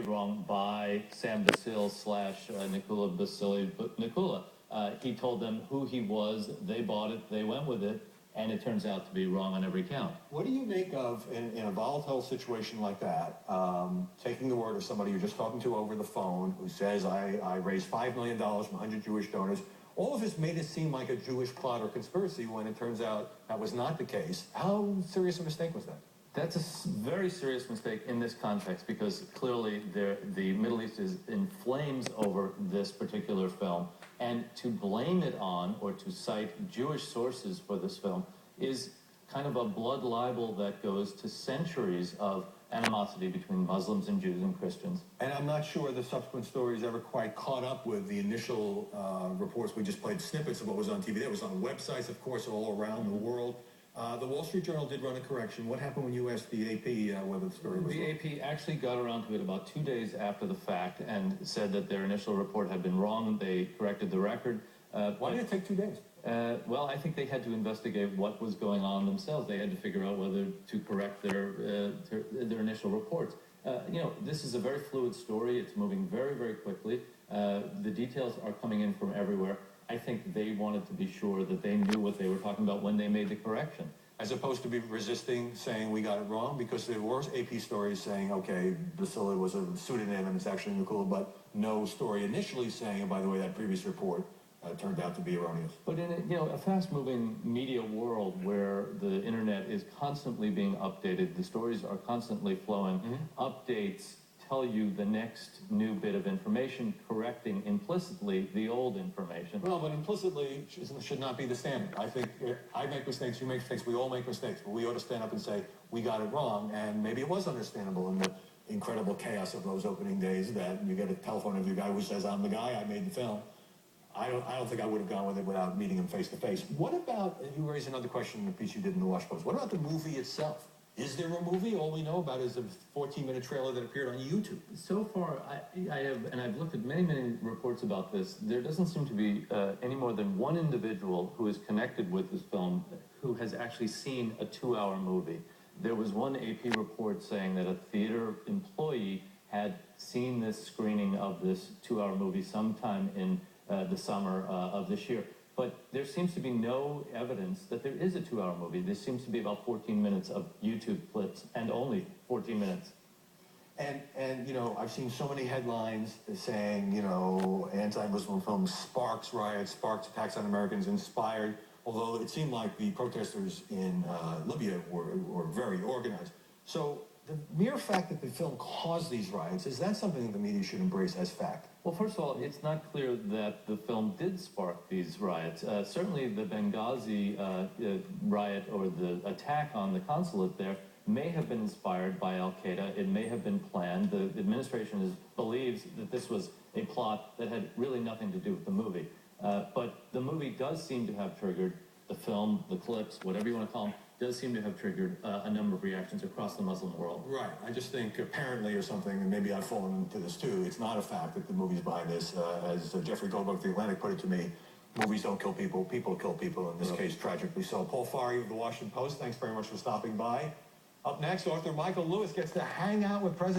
wrong by Sam Basil slash Nicola Basili. But Nicola, he told them who he was, they bought it, they went with it, and it turns out to be wrong on every count. What do you make of, in a volatile situation like that, taking the word of somebody you're just talking to over the phone who says, I raised $5 million from 100 Jewish donors. All of this made it seem like a Jewish plot or conspiracy when it turns out that was not the case. How serious a mistake was that? That's a very serious mistake in this context because clearly the Middle East is in flames over this particular film, and to blame it on or to cite Jewish sources for this film is kind of a blood libel that goes to centuries of animosity between Muslims and Jews and Christians. And I'm not sure the subsequent stories ever quite caught up with the initial reports. We just played snippets of what was on TV. That was on websites, of course, all around the world. The Wall Street Journal did run a correction. What happened when you asked the AP whether the story was The wrong? AP actually got around to it about 2 days after the fact and said that their initial report had been wrong. They corrected the record. Why did it take 2 days? Well, I think they had to investigate what was going on themselves. They had to figure out whether to correct their initial reports. This is a very fluid story. It's moving very, very quickly. The details are coming in from everywhere. I think they wanted to be sure that they knew what they were talking about when they made the correction. As opposed to be resisting, saying we got it wrong, because there were AP stories saying, okay, Basili was a pseudonym and it's actually Nicola, but no story initially saying, and by the way, that previous report turned out to be erroneous. But in a fast-moving media world where the internet is constantly being updated, the stories are constantly flowing, updates tell you the next new bit of information, correcting implicitly the old information. Well, but implicitly should not be the standard. I think I make mistakes, you make mistakes, we all make mistakes, but we ought to stand up and say, we got it wrong, and maybe it was understandable in the incredible chaos of those opening days that you get a telephone interview guy who says, I'm the guy, I made the film. I don't think I would have gone with it without meeting him face to face. What about, you raised another question in the piece you did in the Washington Post, what about the movie itself? Is there a movie? All we know about is a 14-minute trailer that appeared on YouTube. So far, I've looked at many reports about this. There doesn't seem to be any more than one individual who is connected with this film who has actually seen a 2-hour movie. There was one AP report saying that a theater employee had seen this screening of this 2-hour movie sometime in the summer of this year. But there seems to be no evidence that there is a 2-hour movie. There seems to be about 14 minutes of YouTube clips, and only 14 minutes. And I've seen so many headlines saying, anti-Muslim films sparks riots, sparks attacks on Americans, inspired, although it seemed like the protesters in Libya were very organized. So the mere fact that the film caused these riots, is that something that the media should embrace as fact? Well, first of all, it's not clear that the film did spark these riots. Certainly the Benghazi riot or the attack on the consulate there may have been inspired by Al-Qaeda. It may have been planned. The administration believes that this was a plot that had really nothing to do with the movie. But the movie does seem to have triggered the film, the clips, whatever you want to call them, does seem to have triggered a number of reactions across the Muslim world. Right. I just think apparently or something, and maybe I've fallen into this too, it's not a fact that the movie's behind this. As Jeffrey Goldberg of The Atlantic put it to me, movies don't kill people, people kill people, in this case, tragically so. Paul Fari of The Washington Post, thanks very much for stopping by. Up next, author Michael Lewis gets to hang out with President